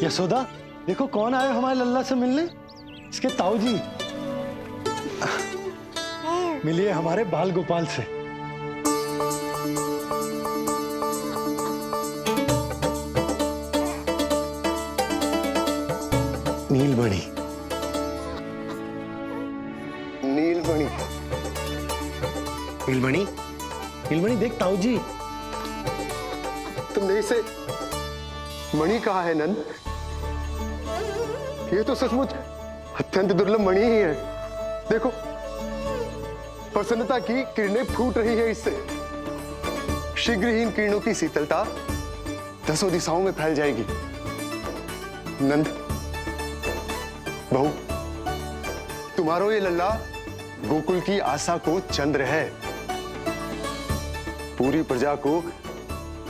यशोदा, देखो कौन आए हमारे लल्ला से मिलने। इसके ताऊ जी। मिलिए हमारे बाल गोपाल से। नीलमणि, नीलमणि, नीलमणि, नीलमणि देख ताऊ जी। तुमने इसे मणि कहा है नंद? ये तो सचमुच अत्यंत दुर्लभ मणि ही है। देखो, प्रसन्नता की किरणें फूट रही है इससे। शीघ्र ही इन किरणों की शीतलता दसों दिशाओं में फैल जाएगी। नंद, बहू, तुम्हारो ये लल्ला गोकुल की आशा को चंद्र है। पूरी प्रजा को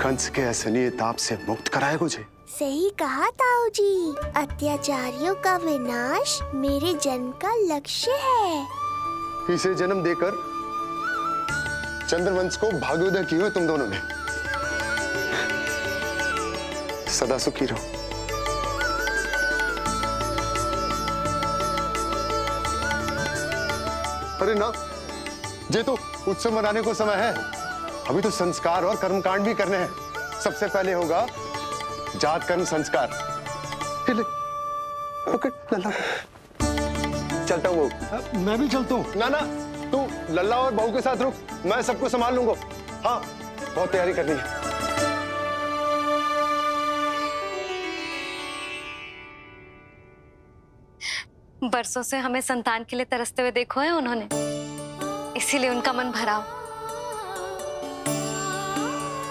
कंस के असहनीय ताप से मुक्त कराएगा मुझे। सही कहा ताऊ जी, अत्याचारियों का विनाश मेरे जन्म का लक्ष्य है। इसे जन्म देकर चंद्रवंश को भाग्योदय की हो तुम दोनों ने। सदा सुखी रहो। अरे ना, ये तो उत्सव मनाने को समय है। अभी तो संस्कार और कर्मकांड भी करने हैं। सबसे पहले होगा जात कर्म संस्कार। ले, पकड़ लल्ला को। चलता हूँ बहू। मैं भी चलता हूँ। ना ना, तू लल्ला और बहू के साथ रुक, मैं सबको संभाल लूंगा। हाँ, बहुत तैयारी करनी है। बरसों से हमें संतान के लिए तरसते हुए देखो है उन्होंने, इसीलिए उनका मन भरा हो।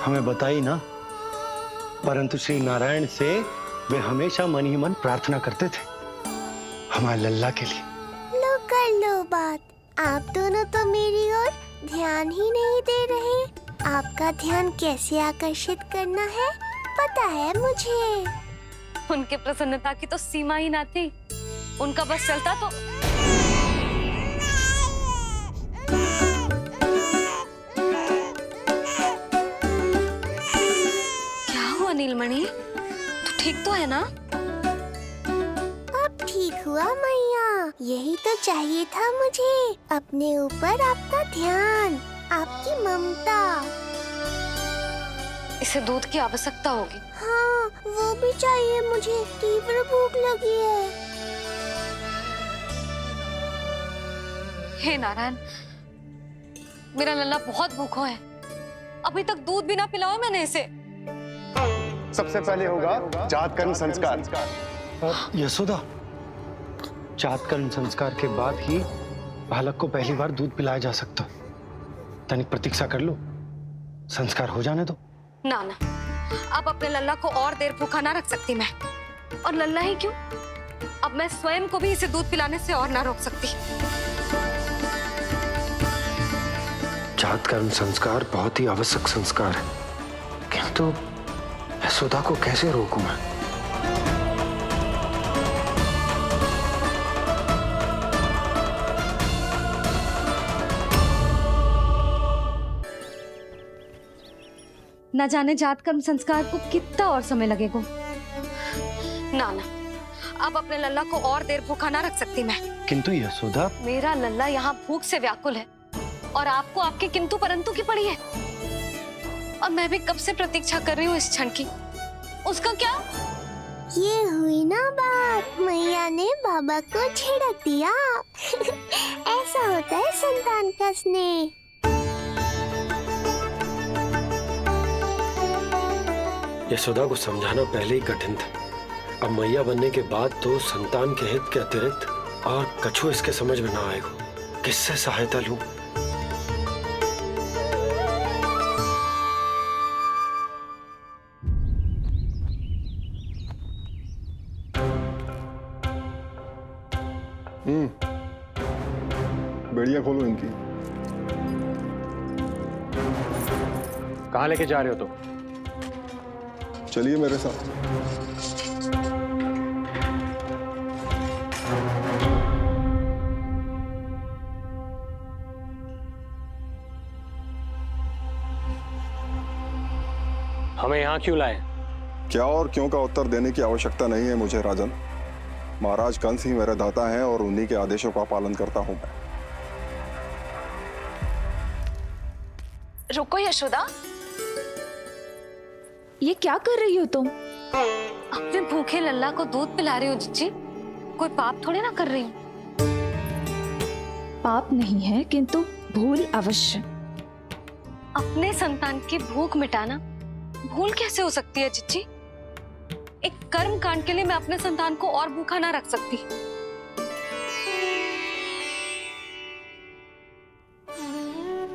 हमें बताई ना, परंतु श्री नारायण से वे हमेशा मन ही मन प्रार्थना करते थे हमारे लल्ला के लिए। लो कर लो बात। आप दोनों तो मेरी ओर ध्यान ही नहीं दे रहे। आपका ध्यान कैसे आकर्षित करना है पता है मुझे। उनके प्रसन्नता की तो सीमा ही ना थी। उनका बस चलता तो क्या हुआ नीलमणि, तू ठीक तो है ना? अब ठीक हुआ मैया। यही तो चाहिए था मुझे। अपने ऊपर आपका ध्यान, आपकी ममता। इसे दूध की आवश्यकता होगी। हाँ, वो भी चाहिए मुझे। तीव्र भूख लगी है। हे नारायण, मेरा लल्ला बहुत भूखा है। अभी तक दूध भी ना पिलाओ मैंने इसे। सबसे पहले होगा जात कर्म संस्कार। यशोदा, जात कर्म संस्कार के बाद ही बालक को पहली बार दूध पिलाया जा सकता। तनिक प्रतीक्षा कर लो, संस्कार हो जाने दो। ना ना, अब अपने लल्ला को और देर भूखा ना रख सकती मैं। और लल्ला ही क्यों, अब मैं स्वयं को भी इसे दूध पिलाने से और ना रोक सकती। जात कर्म संस्कार बहुत ही आवश्यक संस्कार है, किंतु यशोदा को कैसे रोकूं मैं? न जाने जात कर्म संस्कार को कितना और समय लगेगा। ना ना, अब अपने लल्ला को और देर भूखा ना रख सकती मैं। किंतु यशोदा, मेरा लल्ला यहाँ भूख से व्याकुल है और आपको आपके किंतु परंतु की पड़ी है। और मैं भी कब से प्रतीक्षा कर रही हूँ इस क्षण की। उसका क्या? ये हुई ना बात, मैया ने बाबा को झिड़क दिया। ऐसा होता है संतान का स्नेह। यशोदा को समझाना पहले ही कठिन था। अब मैया बनने के बाद तो संतान के हित के अतिरिक्त और कछु इसके समझ में ना आएगा। किससे सहायता लूं? बढ़िया, खोलो इनकी। कहाँ लेके जा रहे हो तुम? चलिए मेरे साथ। हमें यहाँ क्यों लाए? क्या और क्यों का उत्तर देने की आवश्यकता नहीं है मुझे राजन। महाराज कंस ही मेरे दाता हैं और उन्हीं के आदेशों का पालन करता हूं मैं। रुको यशोदा, ये क्या कर रही हो तुम? अपने भूखे लल्ला को दूध पिला रही हूँ जीजी। कोई पाप थोड़ी ना कर रही हूँ। पाप नहीं है, किंतु भूल अवश्य। अपने संतान की भूख मिटाना भूल कैसे हो सकती है जीजी? एक कर्म कांड के लिए मैं अपने संतान को और भूखा ना रख सकती।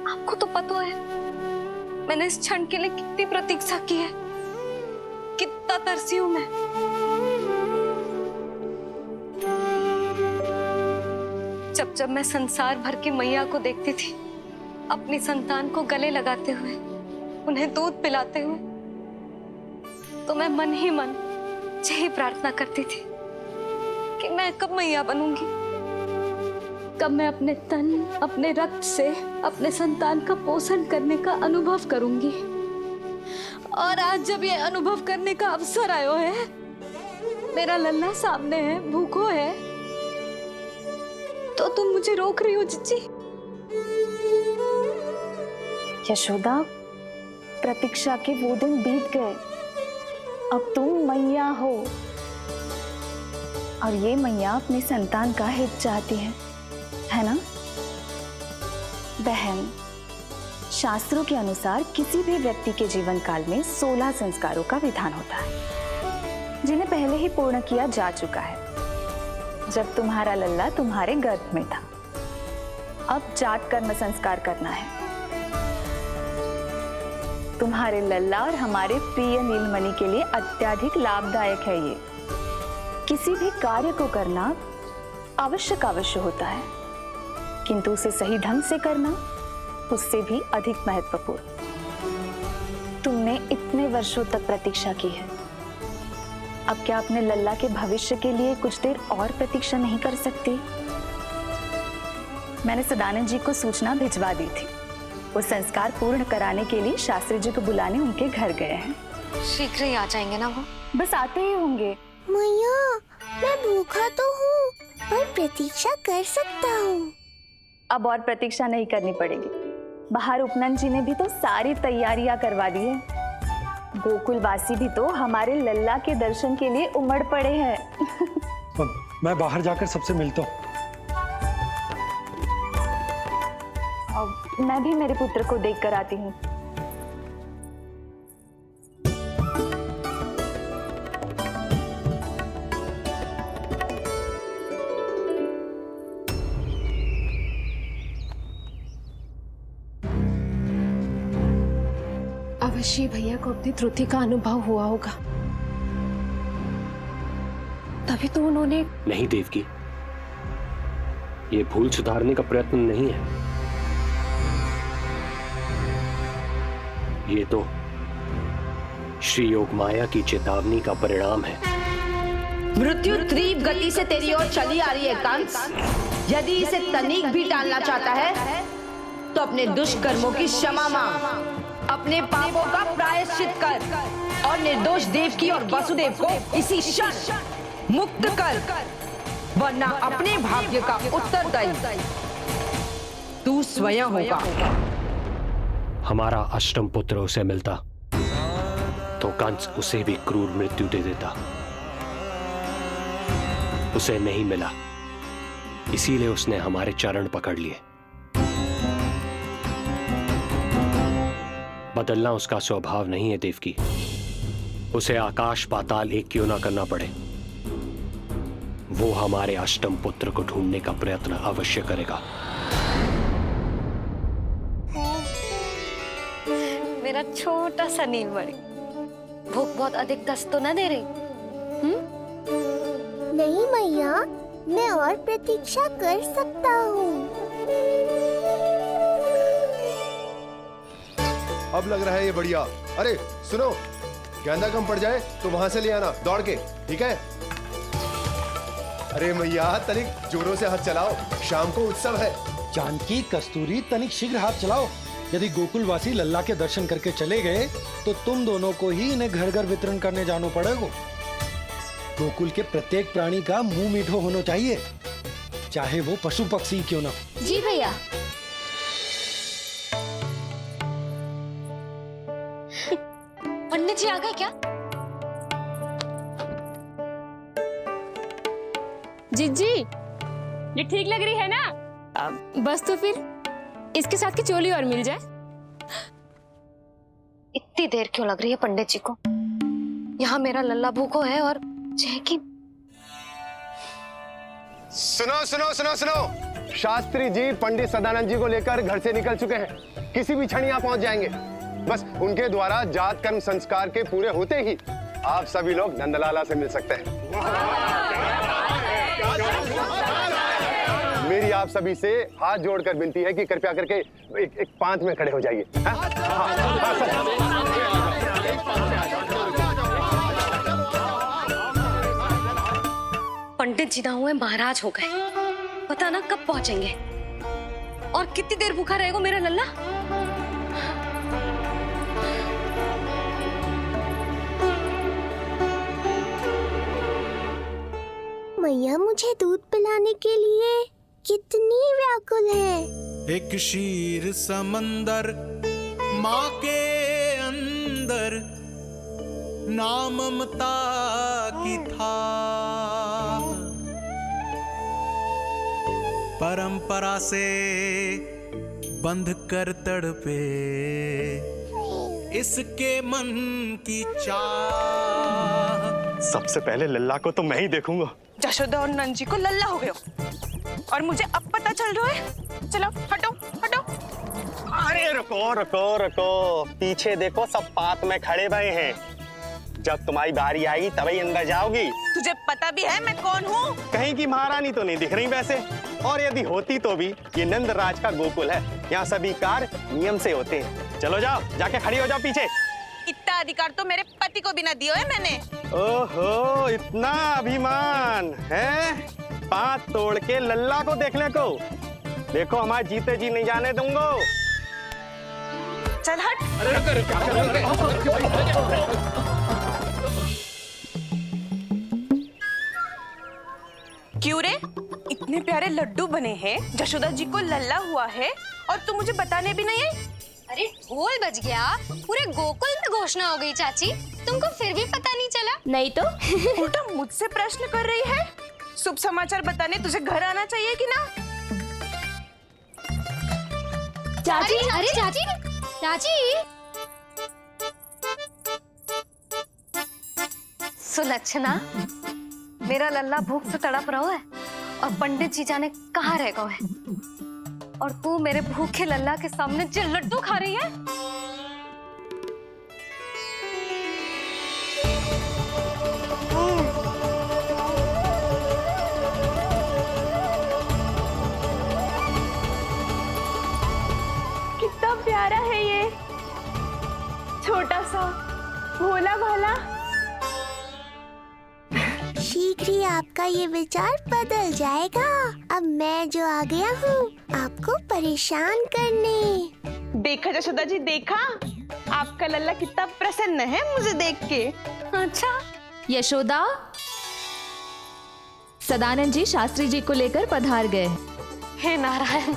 आपको तो पता है मैंने इस क्षण के लिए कितनी प्रतीक्षा की है, कितना तरसी हूं मैं। जब मैं संसार भर की मैया को देखती थी अपनी संतान को गले लगाते हुए, उन्हें दूध पिलाते हुए, तो मैं मन ही मन यही प्रार्थना करती थी कि मैं कब मैया बनूंगी, कब मैं अपने तन अपने रक्त से अपने संतान का पोषण करने का अनुभव करूंगी। और आज जब ये अनुभव करने का अवसर आयो है, मेरा लल्ला सामने है, भूखो है, तो तुम मुझे रोक रही हो जीजी? यशोदा, प्रतीक्षा के वो दिन बीत गए। अब तुम मैया हो और ये मैया अपने संतान का हित चाहती है ना बहन? शास्त्रों के अनुसार किसी भी व्यक्ति के जीवन काल में 16 संस्कारों का विधान होता है, जिन्हें पहले ही पूर्ण किया जा चुका है जब तुम्हारा लल्ला तुम्हारे गर्भ में था। अब जात कर्म संस्कार करना है। तुम्हारे लल्ला और हमारे प्रिय नीलमणि के लिए अत्यधिक लाभदायक है ये। किसी भी कार्य को करना आवश्यक होता है, किंतु उसे सही ढंग से करना उससे भी अधिक महत्वपूर्ण। तुमने इतने वर्षों तक प्रतीक्षा की है, अब क्या अपने लल्ला के भविष्य के लिए कुछ देर और प्रतीक्षा नहीं कर सकती? मैंने सदानंद जी को सूचना भिजवा दी थी। वो संस्कार पूर्ण कराने के लिए शास्त्री जी को बुलाने उनके घर गए हैं। शीघ्र ही आ जाएंगे ना वो? बस आते ही होंगे। मैया, मैं भूखा तो हूँ, पर प्रतीक्षा कर सकता हूँ। अब और प्रतीक्षा नहीं करनी पड़ेगी। बाहर उपनंद जी ने भी तो सारी तैयारियां करवा दी है। गोकुलवासी भी तो हमारे लल्ला के दर्शन के लिए उमड़ पड़े हैं। मैं बाहर जाकर सबसे मिलता हूँ। मैं भी मेरे पुत्र को देख कर आती हूँ। अवश्य भैया को अपनी त्रुटि का अनुभव हुआ होगा, तभी तो उन्होंने। नहीं देवकी, ये भूल सुधारने का प्रयत्न नहीं है, ये तो श्री योग माया की चेतावनी का परिणाम है। मृत्यु तीव्र गति से तेरी ओर चली आ रही है कंस। यदि इसे तनिक भी टालना चाहता है तो अपने दुष्कर्मों की क्षमा मांग, अपने पापों का प्रायश्चित कर और निर्दोष देवकी और वसुदेव को इसी क्षण मुक्त कर, वरना अपने भाग्य का उत्तरदायी तू स्वयं होगा। हमारा अष्टम पुत्र उसे मिलता तो कंस उसे भी क्रूर मृत्यु दे देता। उसे नहीं मिला, इसीलिए उसने हमारे चरण पकड़ लिए। बदलना उसका स्वभाव नहीं है देवकी। उसे आकाश पाताल एक क्यों ना करना पड़े, वो हमारे अष्टम पुत्र को ढूंढने का प्रयत्न अवश्य करेगा। मेरा छोटा सा नीलमणि, भूख बहुत अधिक कष्ट तो न दे रही? नहीं मैया, मैं और प्रतीक्षा कर सकता हूँ। अब लग रहा है ये बढ़िया। अरे सुनो, गेंदा कम पड़ जाए तो वहां से ले आना दौड़ के, ठीक है? अरे मैया, तनिक जोरों से हाथ चलाओ, शाम को उत्सव है। जानकी, कस्तूरी, तनिक शीघ्र हाथ चलाओ, यदि गोकुलवासी लल्ला के दर्शन करके चले गए तो तुम दोनों को ही इन्हें घर घर वितरण करने जाना पड़ेगा। गोकुल के प्रत्येक प्राणी का मुंह मीठो होना चाहिए, चाहे वो पशु पक्षी क्यों ना। जी भैया। पंडित जी आ गए क्या? जीजी, ये ठीक लग रही है ना? बस तो फिर इसके साथ की चोली और मिल जाए। इतनी देर क्यों लग रही है पंडित जी को? यहाँ मेरा लल्ला भूखो है और जय की। सुनो सुनो सुनो सुनो, शास्त्री जी पंडित सदानंद जी को लेकर घर से निकल चुके हैं। किसी भी क्षण यहाँ पहुंच जाएंगे। बस उनके द्वारा जात कर्म संस्कार के पूरे होते ही आप सभी लोग नंदलाला से मिल सकते हैं। मेरी आप सभी से हाथ जोड़कर विनती है कि कृपया करके एक पांत में खड़े हो जाइए। पंडित जी ना हुए महाराज हो गए, पता ना कब पहुंचेंगे और कितनी देर भूखा रहेगा मेरा लल्ला। मैया मुझे दूध पिलाने के लिए कितनी व्याकुल है। एक शीर समंदर माँ के अंदर, नाम ममता की था, परंपरा से बंध कर तड़पे इसके मन की चाह। सबसे पहले लल्ला को तो मैं ही देखूंगा। जशोदा और नंद जी को लल्ला हो गए और मुझे अब पता चल रहा है। चलो हटो हटो। अरे रुको रुको रुको, पीछे देखो, सब पात में खड़े भये हैं। जब तुम्हारी बारी आएगी तभी अंदर जाओगी। तुझे पता भी है मैं कौन हूँ? कहीं की महारानी तो नहीं दिख रही वैसे, और यदि होती तो भी ये नंदराज का गोकुल है, यहाँ सभी कार्य नियम से होते हैं। चलो जाओ, जाके खड़ी हो जाओ पीछे। इतना अधिकार तो मेरे पति को भी ना दिया है मैंने। ओहो, इतना अभिमान है? पांव तोड़ के लल्ला को देखने को। देखो हमारे जीते जी नहीं जाने दूंगा। चल हट। क्यों रे? इतने प्यारे लड्डू बने हैं, जशोदा जी को लल्ला हुआ है और तू मुझे बताने भी नहीं आई। अरे ढोल बज गया, पूरे गोकुल में घोषणा हो गई चाची, तुमको फिर भी पता नहीं चला? नहीं तो उल्टा मुझसे प्रश्न कर रही है। शुभ समाचार बताने तुझे घर आना चाहिए कि ना? चाची, अरे चाची, चाची। सुलक्षणा, मेरा लल्ला भूख से तड़प रहा है और पंडित जी जाने कहाँ रह गए हैं, और तू मेरे भूखे लल्ला के सामने जो लड्डू खा रही है। कितना प्यारा है ये, छोटा सा भोला भाला। शीघ्र ही आपका ये विचार बदल जाएगा। अब मैं जो आ गया हूँ आपको परेशान करने। देखा जशोदा जी, देखा आपका लल्ला कितना प्रसन्न है मुझे देख के। अच्छा यशोदा, सदानंद जी शास्त्री जी को लेकर पधार गए। हे नारायण,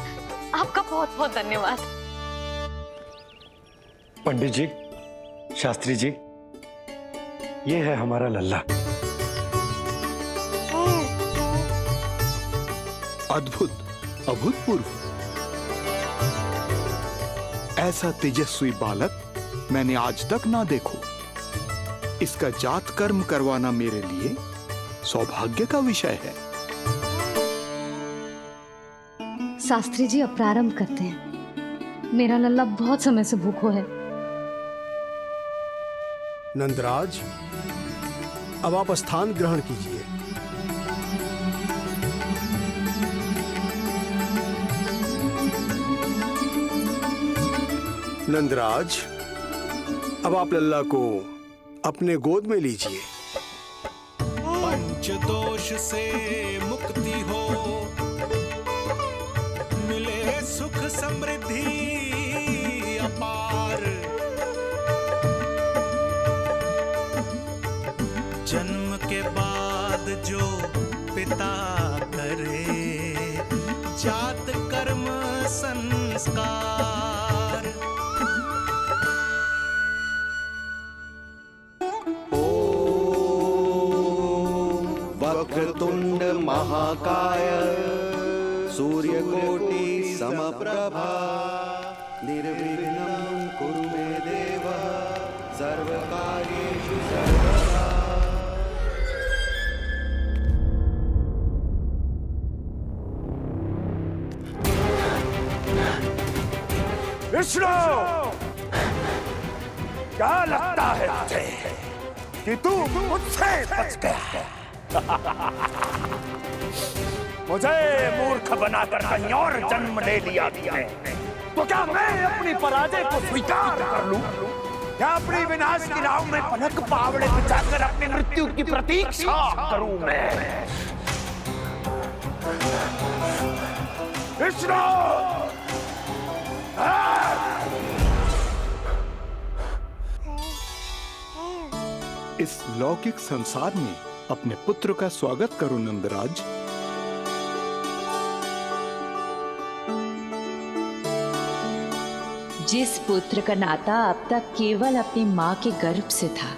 आपका बहुत बहुत धन्यवाद। पंडित जी, शास्त्री जी, ये है हमारा लल्ला। अद्भुत, अभूतपूर्व। ऐसा तेजस्वी बालक मैंने आज तक ना देखो। इसका जात कर्म करवाना मेरे लिए सौभाग्य का विषय है। शास्त्री जी अब प्रारंभ करते हैं। मेरा लल्ला बहुत समय से भूखो है। नंदराज, अब आप स्थान ग्रहण कीजिए। नंदराज, अब आप लल्ला को अपने गोद में लीजिए। पंचदोष से मुक्ति हो, मिले सुख समृद्धि जन्म के बाद जो पिता करे जात कर्म संस्कार। वक्रतुंड महाकाय सूर्यकोटि समप्रभा निर्विघ्नं कुरु मे देव सर्वकार्येषु सर्वदा। विष्णु, क्या लगता है तुझे कि तू मुझसे बच गया है? मुझे मूर्ख बनाकर कहीं और जन्म ले लिया तुमने, तो क्या मैं अपनी पराजय को स्वीकार कर लूं? क्या अपनी विनाश की नाव में पलक पावड़े बिछाकर अपनी मृत्यु की प्रतीक्षा करूं मैं? विष्णु, इस लौकिक संसार में अपने पुत्र का स्वागत करो नंदराज। जिस पुत्र का नाता अब तक केवल अपनी मां के गर्भ से था,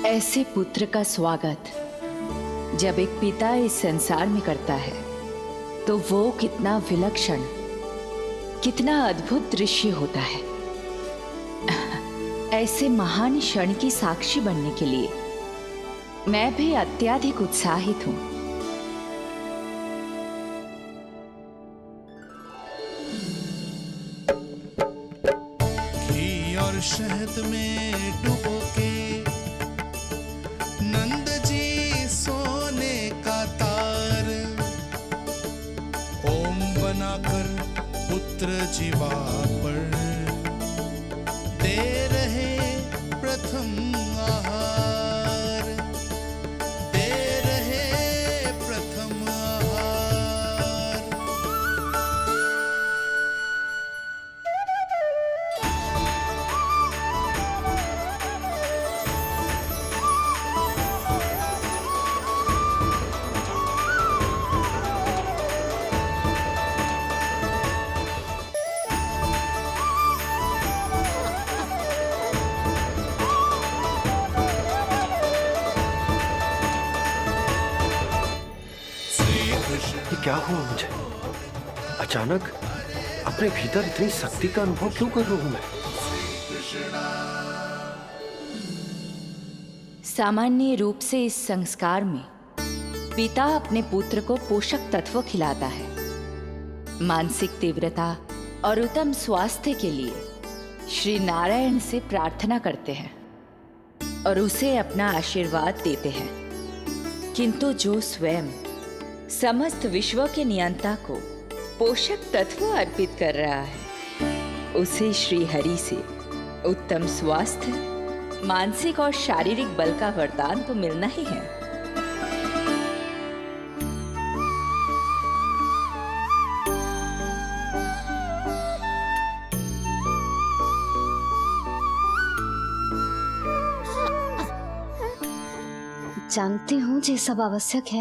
ऐसे पुत्र का स्वागत जब एक पिता इस संसार में करता है तो वो कितना विलक्षण, कितना अद्भुत दृश्य होता है। ऐसे महान क्षण की साक्षी बनने के लिए मैं भी अत्यधिक उत्साहित हूं। घी और शहद में डुबो के नंद जी सोने का तार, ओम बनाकर पुत्र जीवा पर दे रहे प्रथम आहार, दे रहे प्रथम आहार। ये क्या हुआ मुझे? अचानक अपने भीतर इतनी शक्ति का अनुभव क्यों कर रहा हूं मैं? सामान्य रूप से इस संस्कार में पिता अपने पुत्र को पोषक तत्व खिलाता है। मानसिक तीव्रता और उत्तम स्वास्थ्य के लिए श्री नारायण से प्रार्थना करते हैं और उसे अपना आशीर्वाद देते हैं। किंतु जो स्वयं समस्त विश्व के नियंता को पोषक तत्व अर्पित कर रहा है, उसे श्री हरि से उत्तम स्वास्थ्य, मानसिक और शारीरिक बल का वरदान तो मिलना ही है। जानती हूँ ये सब आवश्यक है,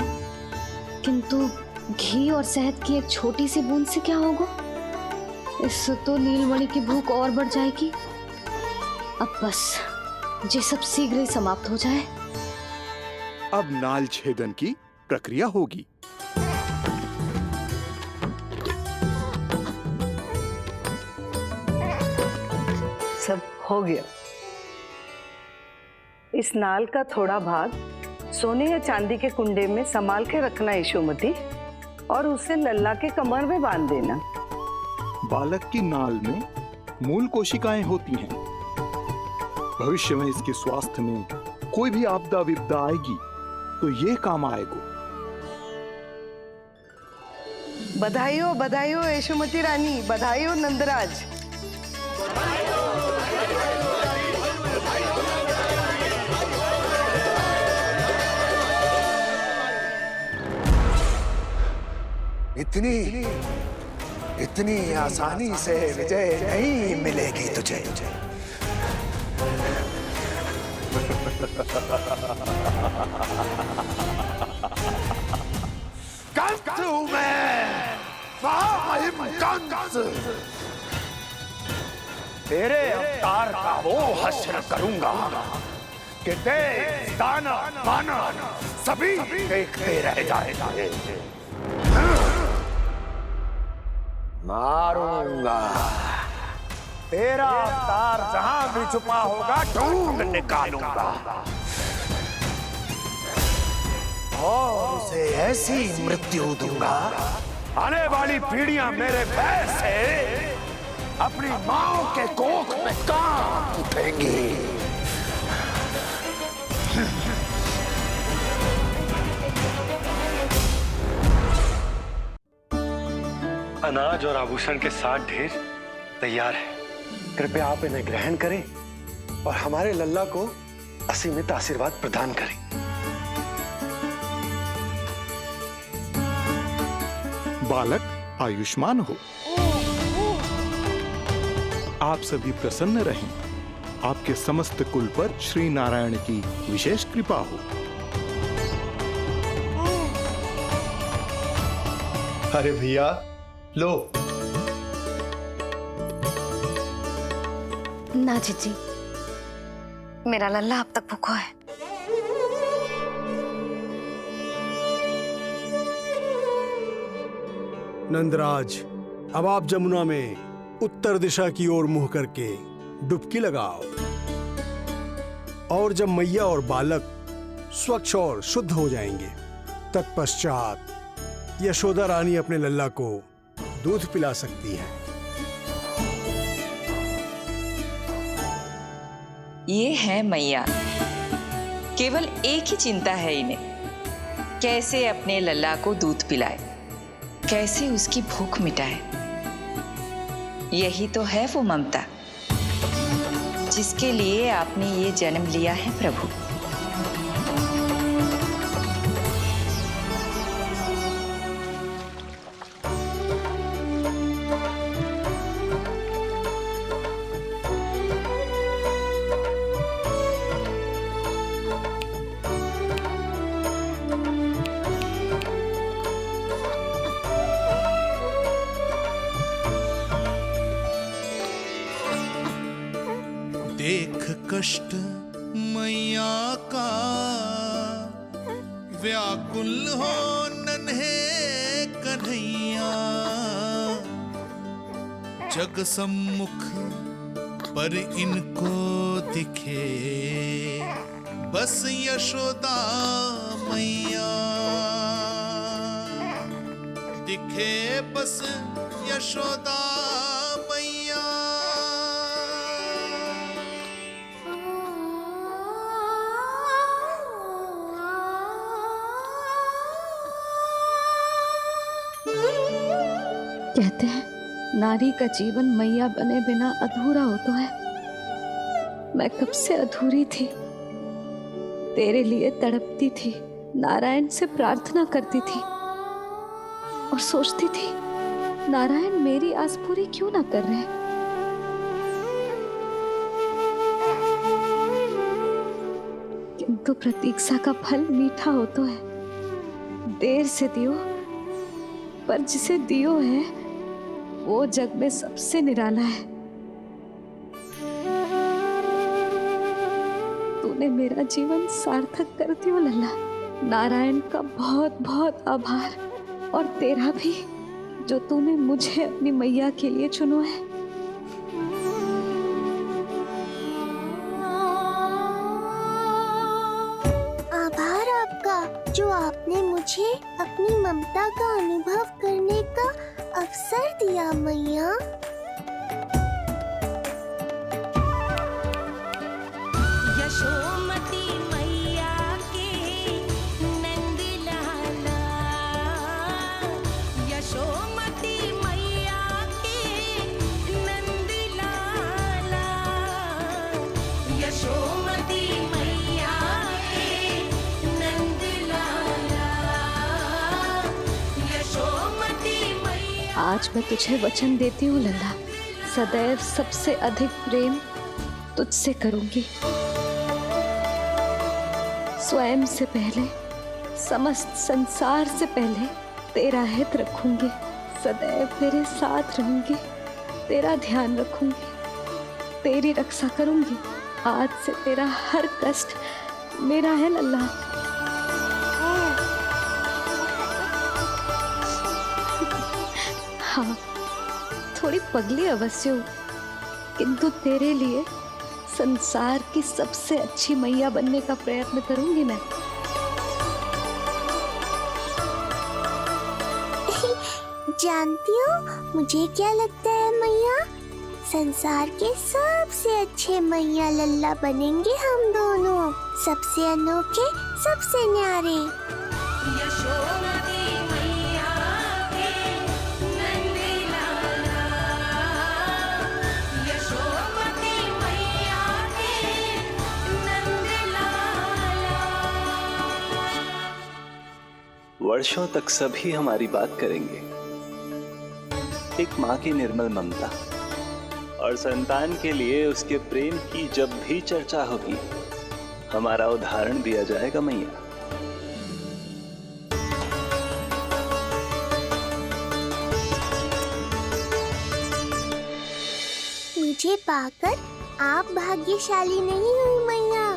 किंतु घी और शहद की एक छोटी सी बूंद से क्या होगा? इससे तो नीलमणि की भूख और बढ़ जाएगी। अब बस ये सब शीघ्र ही समाप्त हो जाए। अब नाल छेदन की प्रक्रिया होगी। सब हो गया। इस नाल का थोड़ा भाग सोने या चांदी के कुंडे में संभाल के रखना यशोमती, और उसे लल्ला के कमर में बांध देना। बालक की नाल में मूल कोशिकाएं होती हैं। भविष्य में इसके स्वास्थ्य में कोई भी आपदा विपदा आएगी तो ये काम आएगा। बधाई हो यशोमती रानी, बधाई हो नंदराज। इतनी आसानी से विजय नहीं मिलेगी तुझे। कंस हूं मैं, महामहिम कंस। तेरे अवतार का वो हश्र करूंगा कि देश, दानव, मानव सभी देखते रह जाएंगे। मारूंगा, तेरा अवतार जहां भी छुपा होगा ढूंढ निकालूंगा और उसे ऐसी मृत्यु दूंगा, आने वाली पीढ़ियां मेरे भय से अपनी मां के कोख में कांप उठेंगी। अनाज और आभूषण के साथ ढेर तैयार है। कृपया आप इन्हें ग्रहण करें और हमारे लल्ला को असीमित आशीर्वाद प्रदान करें। बालक आयुष्मान हो। आप सभी प्रसन्न रहें। आपके समस्त कुल पर श्री नारायण की विशेष कृपा हो। अरे भैया लो। ना जीजी, मेरा लल्ला अब तक भूखा है। नंदराज, अब आप जमुना में उत्तर दिशा की ओर मुंह करके डुबकी लगाओ और जब मैया और बालक स्वच्छ और शुद्ध हो जाएंगे, तत्पश्चात यशोदा रानी अपने लल्ला को दूध पिला सकती है। ये है मैया, केवल एक ही चिंता है इन्हें, कैसे अपने लल्ला को दूध पिलाए, कैसे उसकी भूख मिटाए। यही तो है वो ममता जिसके लिए आपने ये जन्म लिया है प्रभु। देख कष्ट मैया का, व्याकुल हो नन्हे कन्हैया। जग सम्मुख पर इनको दिखे बस यशोदा मैया, दिखे बस यशोदा मैया। कहते हैं नारी का जीवन मैया बने बिना अधूरा होता है। मैं कब से अधूरी थी, तेरे लिए तड़पती थी, नारायण से प्रार्थना करती थी और सोचती थी नारायण मेरी आस पूरी क्यों ना कर रहे। किंतु प्रतीक्षा का फल मीठा होता है। देर से दियो, पर जिसे दियो है वो जग में सबसे निराला है। तूने मेरा जीवन सार्थक कर दियो लल्ला। नारायण का बहुत बहुत आभार, और तेरा भी जो तूने मुझे अपनी मैया के लिए चुनो है। आभार आपका, जो आपने मुझे अपनी ममता का अनुभव करने का अवसर दिया मैया। यशोमती मैया के नंद लाला, यशोमती मैया के नंद लाला, यशोमती मैया के नंद लाला, यशोमती मैया। आज मैं तुझे वचन देती हूँ लल्ला, सदैव सबसे अधिक प्रेम तुझसे करूंगी। स्वयं से पहले, समस्त संसार से पहले तेरा हित रखूंगी, सदैव तेरे साथ रहूंगी, तेरा ध्यान रखूंगी, तेरी रक्षा करूंगी। आज से तेरा हर कष्ट मेरा है लल्ला। हाँ, थोड़ी पगली अवश्य हूँ, किंतु तेरे लिए संसार की सबसे अच्छी मैया बनने का प्रयत्न करूंगी मैं। जानती हो मुझे क्या लगता है मैया? संसार के सबसे अच्छे मैया लल्ला बनेंगे हम दोनों, सबसे अनोखे, सबसे न्यारे। यशोमती मैया के नंद लाला, यशोमती मैया के नंद लाला। वर्षों तक सभी हमारी बात करेंगे। एक माँ की निर्मल ममता और संतान के लिए उसके प्रेम की जब भी चर्चा होगी, हमारा उदाहरण दिया जाएगा मैया। मुझे पाकर आप भाग्यशाली नहीं हुई मैया,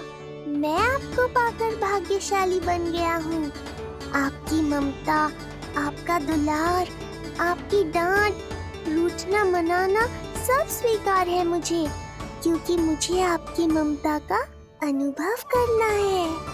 मैं आपको पाकर भाग्यशाली बन गया हूँ। आपकी ममता, आपका दुलार, आपकी डांट, रूठना मनाना सब स्वीकार है मुझे, क्योंकि मुझे आपकी ममता का अनुभव करना है।